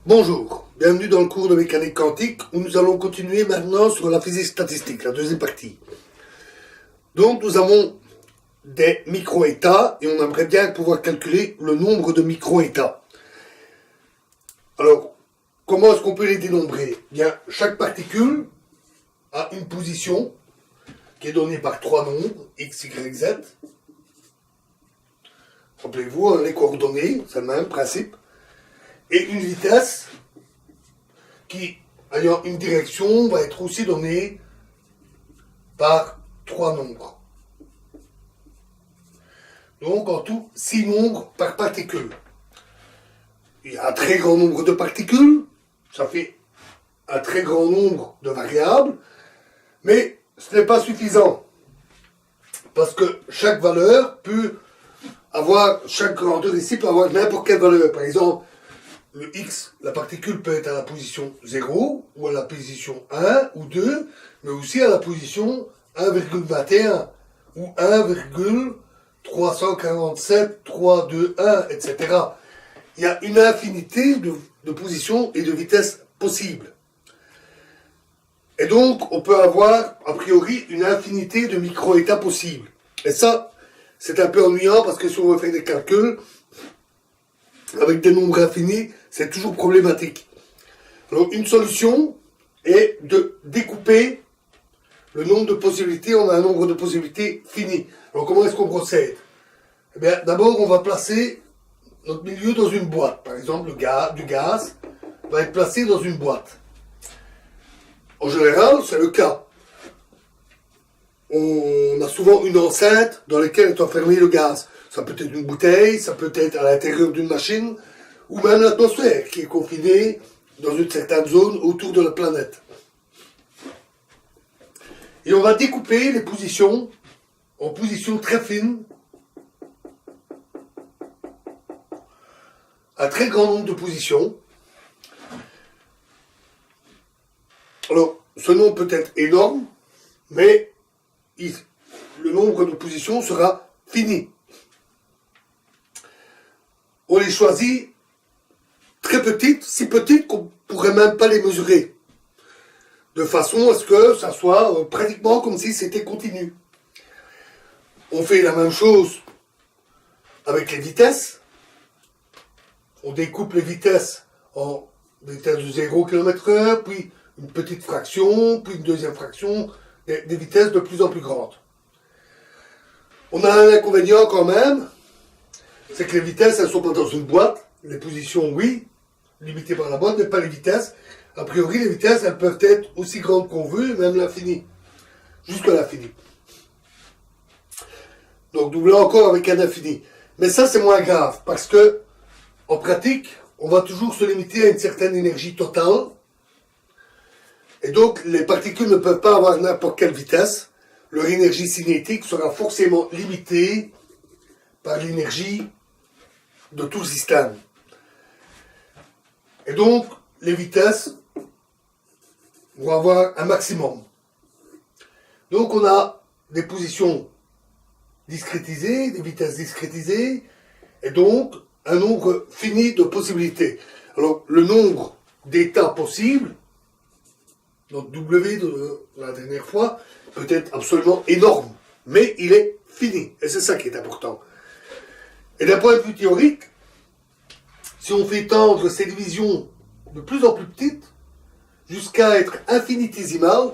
Bonjour, bienvenue dans le cours de mécanique quantique où nous allons continuer maintenant sur la physique statistique, la deuxième partie. Donc nous avons des micro-états et on aimerait bien pouvoir calculer le nombre de micro-états. Alors, comment est-ce qu'on peut les dénombrer? Bien, chaque particule a une position qui est donnée par trois nombres, x, y, z. Rappelez-vous, les coordonnées, c'est le même principe. Et une vitesse qui, ayant une direction, va être aussi donnée par trois nombres. Donc en tout, 6 nombres par particule. Il y a un très grand nombre de particules, ça fait un très grand nombre de variables, mais ce n'est pas suffisant. Parce que chaque valeur peut avoir, chaque grandeur ici peut avoir n'importe quelle valeur. Par exemple, le x, la particule peut être à la position 0, ou à la position 1 ou 2, mais aussi à la position 1,21 ou 1,347, 321, etc. Il y a une infinité de positions et de vitesses possibles. Et donc, on peut avoir, a priori, une infinité de micro-états possibles. Et ça, c'est un peu ennuyant parce que si on veut faire des calculs, avec des nombres infinis, c'est toujours problématique. Alors, une solution est de découper le nombre de possibilités en un nombre de possibilités fini. Alors, comment est-ce qu'on procède? Eh bien, d'abord, on va placer notre milieu dans une boîte. Par exemple, du gaz va être placé dans une boîte. En général, c'est le cas. On a souvent une enceinte dans laquelle est enfermé le gaz. Ça peut être une bouteille, ça peut être à l'intérieur d'une machine, ou même l'atmosphère qui est confinée dans une certaine zone autour de la planète. Et on va découper les positions en positions très fines, un très grand nombre de positions. Alors, ce nombre peut être énorme, mais le nombre de positions sera fini. On les choisit très petites, si petites qu'on ne pourrait même pas les mesurer, de façon à ce que ça soit pratiquement comme si c'était continu. On fait la même chose avec les vitesses. On découpe les vitesses en vitesse de 0 km/h, puis une petite fraction, puis une deuxième fraction, des vitesses de plus en plus grandes. On a un inconvénient quand même, c'est que les vitesses, elles ne sont pas dans une boîte. Les positions, oui, limitées par la boîte, mais pas les vitesses. A priori, les vitesses, elles peuvent être aussi grandes qu'on veut, même l'infini. Jusqu'à l'infini. Donc, doubler encore avec un infini. Mais ça, c'est moins grave, parce que, en pratique, on va toujours se limiter à une certaine énergie totale. Et donc, les particules ne peuvent pas avoir n'importe quelle vitesse. Leur énergie cinétique sera forcément limitée par l'énergie de tout le système. Et donc, les vitesses vont avoir un maximum. Donc, on a des positions discrétisées, des vitesses discrétisées, et donc un nombre fini de possibilités. Alors, le nombre d'états possibles, donc W de la dernière fois, peut être absolument énorme, mais il est fini, et c'est ça qui est important. Et d'un point de vue théorique, si on fait tendre ces divisions de plus en plus petites, jusqu'à être infinitésimales,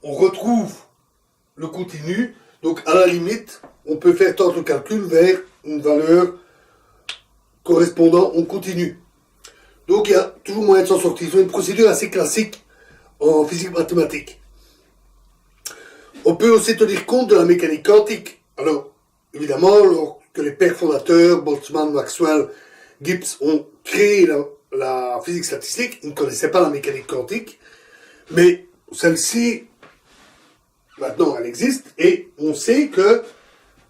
on retrouve le continu, donc à la limite, on peut faire tendre le calcul vers une valeur correspondant au continu. Donc il y a toujours moyen de s'en sortir. C'est une procédure assez classique en physique mathématique. On peut aussi tenir compte de la mécanique quantique. Alors, évidemment, lorsque les pères fondateurs, Boltzmann, Maxwell, Gibbs, ont créé la physique statistique, ils ne connaissaient pas la mécanique quantique, mais celle-ci, maintenant, elle existe, et on sait que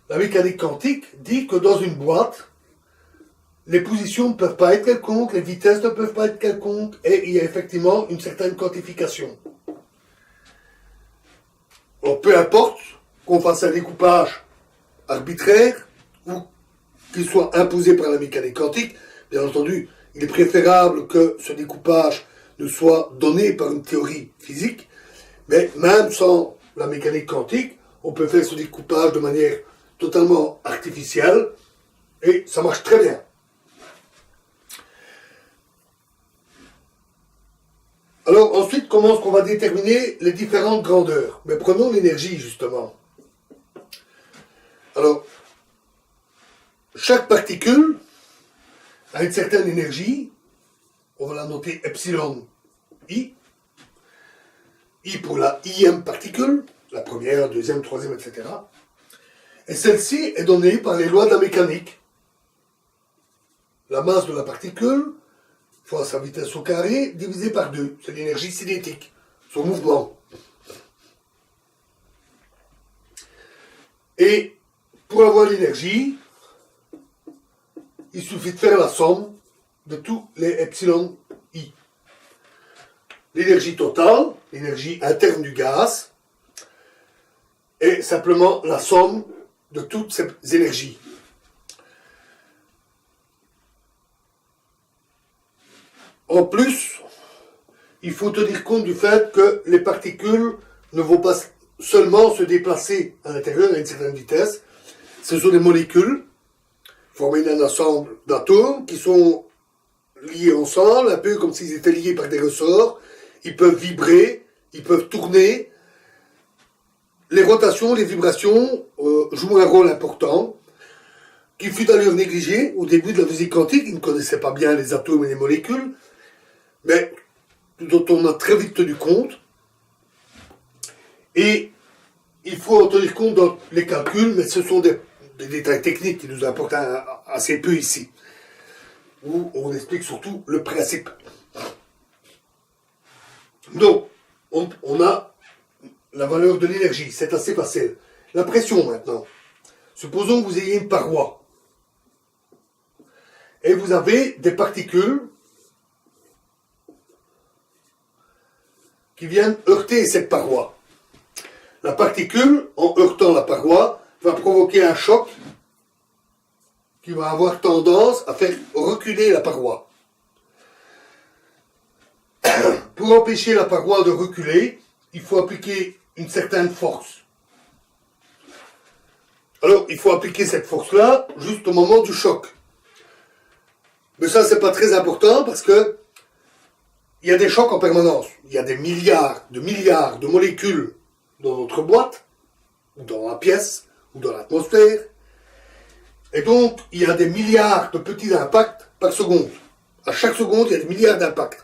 la mécanique quantique dit que dans une boîte, les positions ne peuvent pas être quelconques, les vitesses ne peuvent pas être quelconques, et il y a effectivement une certaine quantification. Alors, peu importe qu'on fasse un découpage arbitraire ou qu'il soit imposé par la mécanique quantique, bien entendu, il est préférable que ce découpage ne soit donné par une théorie physique, mais même sans la mécanique quantique, on peut faire ce découpage de manière totalement artificielle, et ça marche très bien. Alors ensuite, comment est-ce qu'on va déterminer les différentes grandeurs? Mais prenons l'énergie, justement. Alors, chaque particule a une certaine énergie, on va la noter epsilon i, i pour la ième particule, la première, la deuxième, troisième, etc. Et celle-ci est donnée par les lois de la mécanique. La masse de la particule fois sa vitesse au carré divisé par 2. C'est l'énergie cinétique, son mouvement. Et pour avoir l'énergie, il suffit de faire la somme de tous les epsilon i. L'énergie totale, l'énergie interne du gaz, est simplement la somme de toutes ces énergies. En plus, il faut tenir compte du fait que les particules ne vont pas seulement se déplacer à l'intérieur à une certaine vitesse. Ce sont des molécules formées d'un ensemble d'atomes qui sont liés ensemble, un peu comme s'ils étaient liés par des ressorts. Ils peuvent vibrer, ils peuvent tourner. Les rotations, les vibrations jouent un rôle important qui fut d'ailleurs négligé au début de la physique quantique. Ils ne connaissaient pas bien les atomes et les molécules, mais dont on a très vite tenu compte. Et il faut en tenir compte dans les calculs, mais ce sont des détails techniques qui nous importent assez peu ici, où on explique surtout le principe. Donc, on a la valeur de l'énergie, c'est assez facile. La pression maintenant. Supposons que vous ayez une paroi, et vous avez des particules qui viennent heurter cette paroi. La particule, en heurtant la paroi, va provoquer un choc qui va avoir tendance à faire reculer la paroi. Pour empêcher la paroi de reculer, il faut appliquer une certaine force. Alors, il faut appliquer cette force-là juste au moment du choc. Mais ça, c'est pas très important parce que il y a des chocs en permanence. Il y a des milliards de molécules dans notre boîte, ou dans la pièce, ou dans l'atmosphère. Et donc, il y a des milliards de petits impacts par seconde. À chaque seconde, il y a des milliards d'impacts.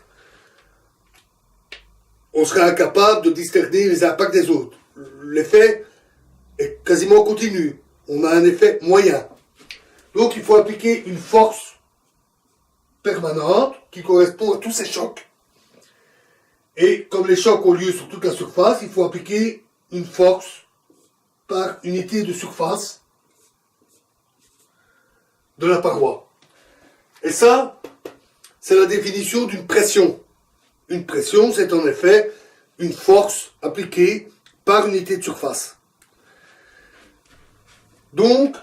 On serait incapable de discerner les impacts des autres. L'effet est quasiment continu. On a un effet moyen. Donc, il faut appliquer une force permanente qui correspond à tous ces chocs. Et comme les chocs ont lieu sur toute la surface, il faut appliquer une force par unité de surface de la paroi. Et ça, c'est la définition d'une pression. Une pression, c'est en effet une force appliquée par unité de surface. Donc,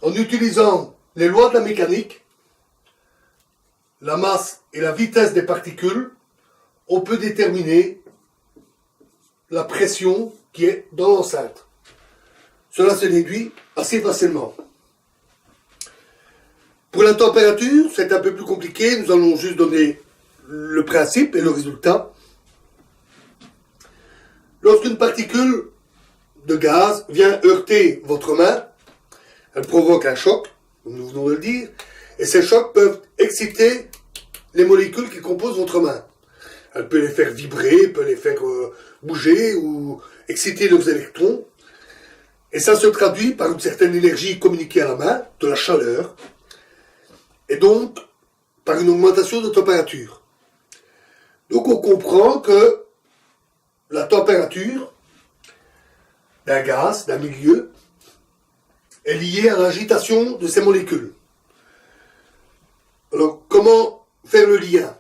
en utilisant les lois de la mécanique, la masse et la vitesse des particules, on peut déterminer la pression qui est dans l'enceinte. Cela se déduit assez facilement. Pour la température, c'est un peu plus compliqué. Nous allons juste donner le principe et le résultat. Lorsqu'une particule de gaz vient heurter votre main, elle provoque un choc, comme nous venons de le dire, et ces chocs peuvent exciter les molécules qui composent votre main. Elle peut les faire vibrer, peut les faire bouger ou exciter leurs électrons. Et ça se traduit par une certaine énergie communiquée à la main, de la chaleur, et donc par une augmentation de température. Donc on comprend que la température d'un gaz, d'un milieu, est liée à l'agitation de ces molécules. Alors comment faire le lien?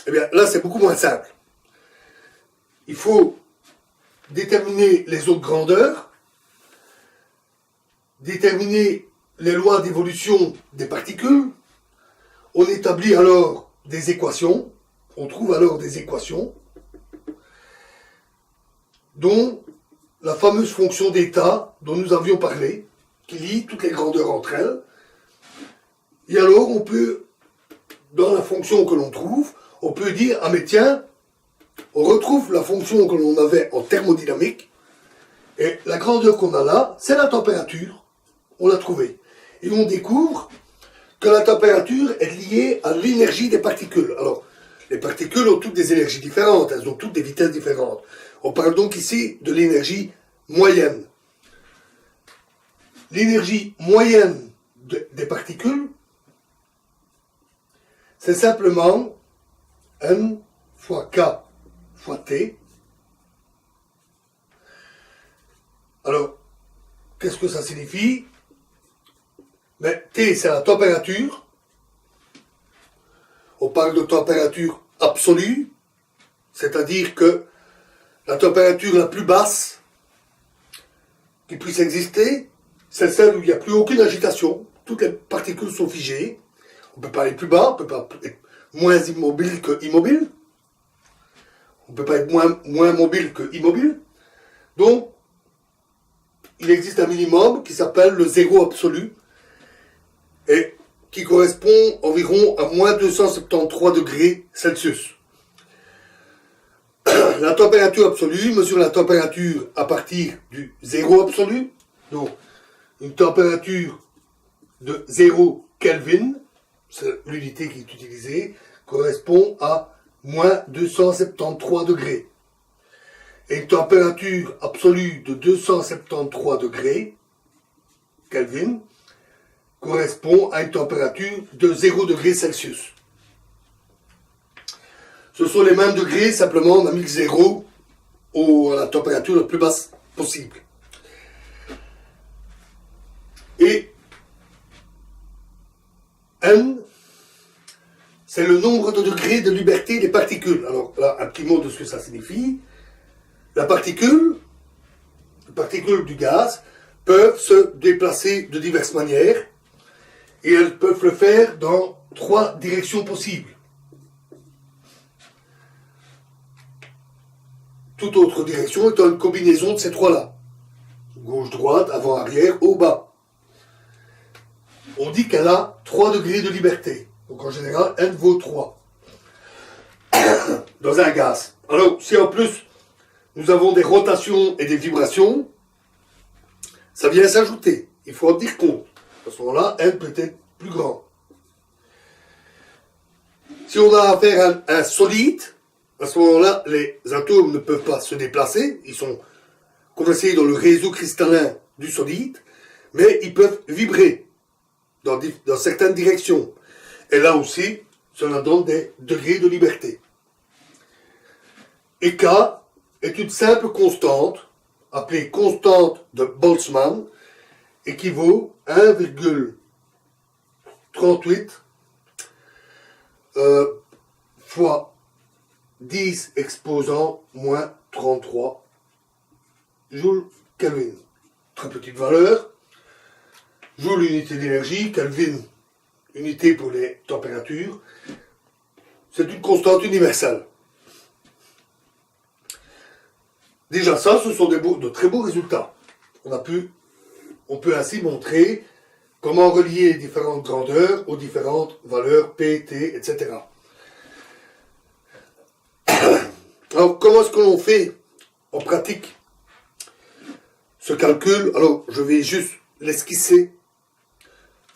Eh bien, là, c'est beaucoup moins simple. Il faut déterminer les autres grandeurs, déterminer les lois d'évolution des particules. On établit alors des équations, on trouve alors des équations dont la fameuse fonction d'état dont nous avions parlé, qui lie toutes les grandeurs entre elles. Et alors on peut, dans la fonction que l'on trouve, on peut dire, ah mais tiens, on retrouve la fonction que l'on avait en thermodynamique, et la grandeur qu'on a là, c'est la température, on l'a trouvée. Et on découvre que la température est liée à l'énergie des particules. Alors, les particules ont toutes des énergies différentes, elles ont toutes des vitesses différentes. On parle donc ici de l'énergie moyenne. L'énergie moyenne des particules, c'est simplement N fois K fois T. Alors, qu'est-ce que ça signifie? Mais T, c'est la température. On parle de température absolue, c'est-à-dire que la température la plus basse qui puisse exister, c'est celle où il n'y a plus aucune agitation. Toutes les particules sont figées. On ne peut pas aller plus bas, on ne peut pas être moins immobile que immobile. On ne peut pas être moins mobile que immobile. Donc, il existe un minimum qui s'appelle le zéro absolu et qui correspond environ à moins 273 degrés Celsius. La température absolue mesure la température à partir du zéro absolu. Donc, une température de 0 Kelvin, c'est l'unité qui est utilisée, correspond à moins 273 degrés. Et une température absolue de 273 degrés Kelvin correspond à une température de 0 degré Celsius. Ce sont les mêmes degrés, simplement on a mis le 0 à la température la plus basse possible. Et N, c'est le nombre de degrés de liberté des particules. Alors là, un petit mot de ce que ça signifie. Les particules du gaz, peuvent se déplacer de diverses manières et elles peuvent le faire dans 3 directions possibles. Toute autre direction étant une combinaison de ces 3-là. Gauche, droite, avant, arrière, haut, bas. On dit qu'elle a 3 degrés de liberté. Donc en général, N vaut 3. Dans un gaz. Alors, si en plus, nous avons des rotations et des vibrations, ça vient s'ajouter. Il faut en tenir compte. À ce moment-là, N peut être plus grand. Si on a affaire à un solide, à ce moment-là, les atomes ne peuvent pas se déplacer. Ils sont coincés dans le réseau cristallin du solide, mais ils peuvent vibrer dans certaines directions. Et là aussi, cela donne des degrés de liberté. Et K est une simple constante, appelée constante de Boltzmann, équivaut à 1,38 fois 10 exposant moins 33 joules Kelvin. Très petite valeur. Joule, unité d'énergie, Kelvin, unité pour les températures. C'est une constante universelle. Déjà ça, ce sont de très beaux résultats. On peut ainsi montrer comment relier les différentes grandeurs aux différentes valeurs P, T, etc. Alors, comment est-ce que l'on fait en pratique ce calcul? Alors, je vais juste l'esquisser.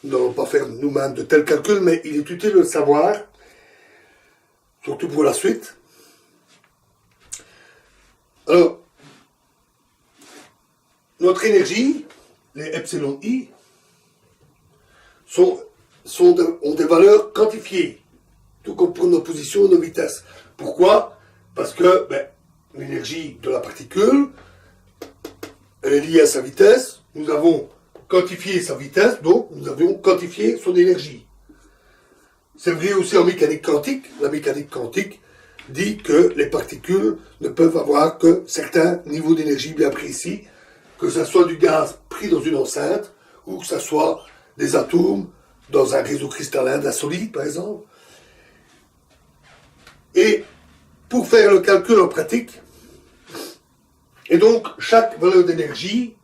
Nous n'allons pas faire nous-mêmes de tels calculs, mais il est utile de le savoir, surtout pour la suite. Alors, notre énergie, les epsilon I, ont des valeurs quantifiées, tout comme pour nos positions et nos vitesses. Pourquoi? Parce que l'énergie de la particule, elle est liée à sa vitesse. Nous avons quantifié sa vitesse, donc nous avons quantifié son énergie. C'est vrai aussi en mécanique quantique. La mécanique quantique dit que les particules ne peuvent avoir que certains niveaux d'énergie bien précis, que ce soit du gaz pris dans une enceinte, ou que ce soit des atomes dans un réseau cristallin d'un solide, par exemple. Et pour faire le calcul en pratique, et donc chaque valeur d'énergie,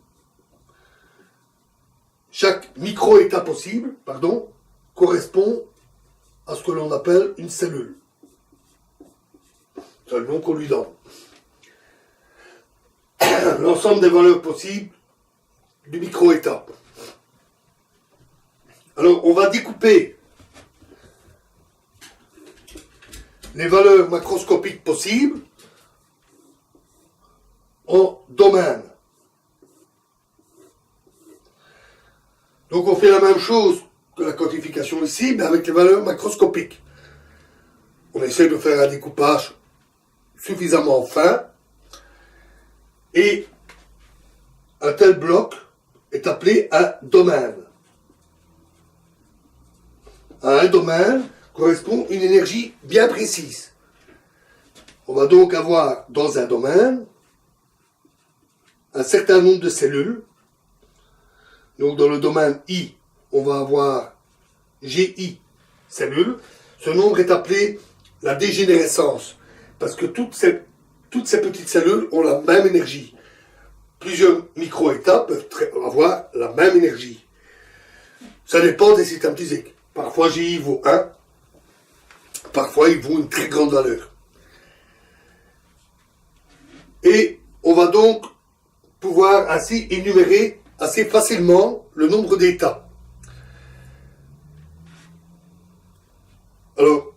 chaque micro-état possible, correspond à ce que l'on appelle une cellule. C'est le nom qu'on lui donne. L'ensemble des valeurs possibles du micro-état. Alors, on va découper les valeurs macroscopiques possibles en domaines. Donc, on fait la même chose que la quantification ici, mais avec les valeurs macroscopiques. On essaie de faire un découpage suffisamment fin, et un tel bloc est appelé un domaine. À un domaine correspond une énergie bien précise. On va donc avoir dans un domaine un certain nombre de cellules. Donc dans le domaine I, on va avoir GI cellules. Ce nombre est appelé la dégénérescence, parce que toutes ces petites cellules ont la même énergie. Plusieurs micro-états peuvent avoir la même énergie. Ça dépend des systèmes physiques. Parfois GI vaut 1, parfois il vaut une très grande valeur. Et on va donc pouvoir ainsi énumérer assez facilement le nombre d'états. Alors,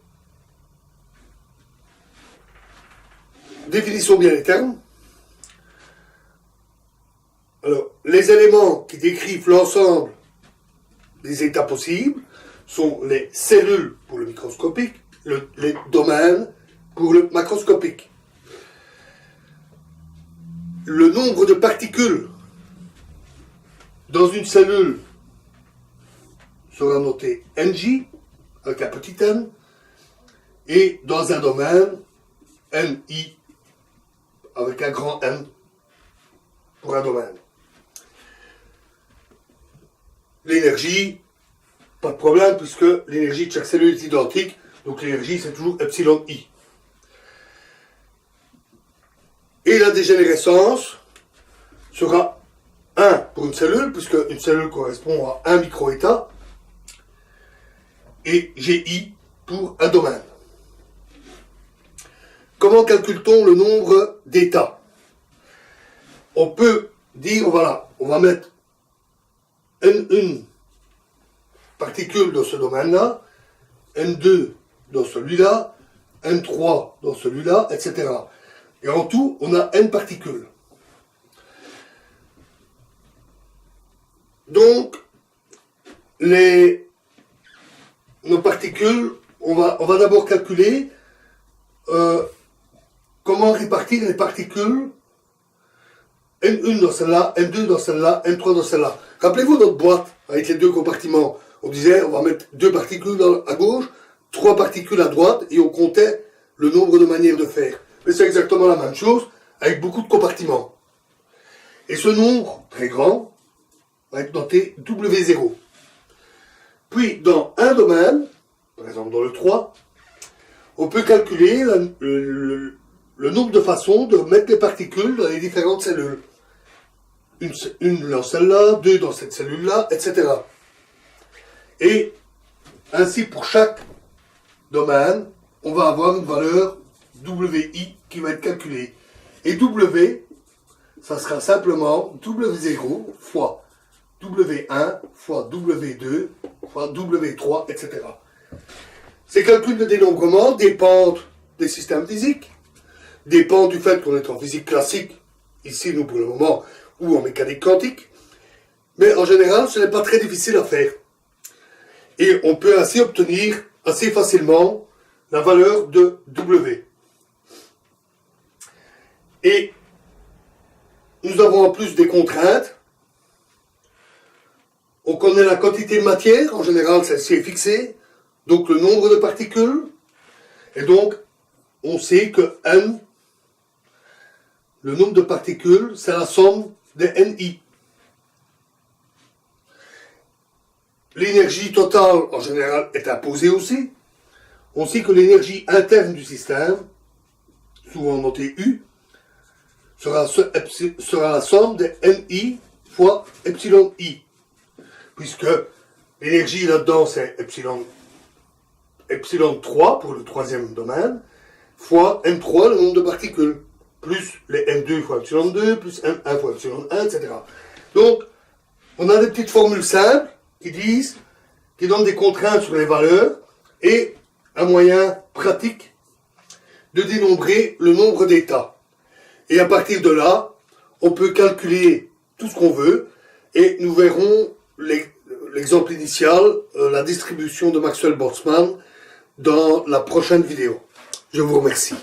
définissons bien les termes. Alors, les éléments qui décrivent l'ensemble des états possibles sont les cellules pour le microscopique, les domaines pour le macroscopique. Le nombre de particules dans une cellule sera noté Nj, avec un petit n, et dans un domaine, Ni, avec un grand N, pour un domaine. L'énergie, pas de problème, puisque l'énergie de chaque cellule est identique, donc l'énergie c'est toujours epsilon I. Et la dégénérescence sera 1 pour une cellule, puisque une cellule correspond à un micro-état, et GI pour un domaine. Comment calcule-t-on le nombre d'états? On peut dire, voilà, on va mettre N1 particules dans ce domaine-là, N2 dans celui-là, N3 dans celui-là, etc. Et en tout, on a N particules. Donc, nos particules, on va d'abord calculer comment répartir les particules N1 dans celle-là, N2 dans celle-là, N3 dans celle-là. Rappelez-vous notre boîte avec les deux compartiments. On disait on va mettre 2 particules à gauche, 3 particules à droite, et on comptait le nombre de manières de faire. Mais c'est exactement la même chose avec beaucoup de compartiments. Et ce nombre très grand va être noté W0. Puis dans un domaine, par exemple dans le 3, on peut calculer le nombre de façons de mettre les particules dans les différentes cellules. Une dans celle-là, 2 dans cette cellule-là, etc. Et ainsi pour chaque domaine, on va avoir une valeur WI qui va être calculée. Et W, ça sera simplement W0 fois W1 fois W2 fois W3, etc. Ces calculs de dénombrement dépendent des systèmes physiques, dépendent du fait qu'on est en physique classique, ici nous pour le moment, ou en mécanique quantique, mais en général ce n'est pas très difficile à faire. Et on peut ainsi obtenir assez facilement la valeur de W. Et nous avons en plus des contraintes. On connaît la quantité de matière, en général celle-ci est fixée, donc le nombre de particules, et donc on sait que N, le nombre de particules, c'est la somme des Ni. L'énergie totale, en général, est imposée aussi. on sait que l'énergie interne du système, souvent notée U, sera la somme de NI fois epsilon I. Puisque l'énergie là-dedans, c'est epsilon 3 pour le troisième domaine, fois M3, le nombre de particules, plus les M2 fois epsilon 2, plus M1 fois epsilon 1, etc. Donc, on a des petites formules simples qui donnent des contraintes sur les valeurs et un moyen pratique de dénombrer le nombre d'états. Et à partir de là, on peut calculer tout ce qu'on veut et nous verrons l'exemple initial, la distribution de Maxwell-Boltzmann, dans la prochaine vidéo. Je vous remercie.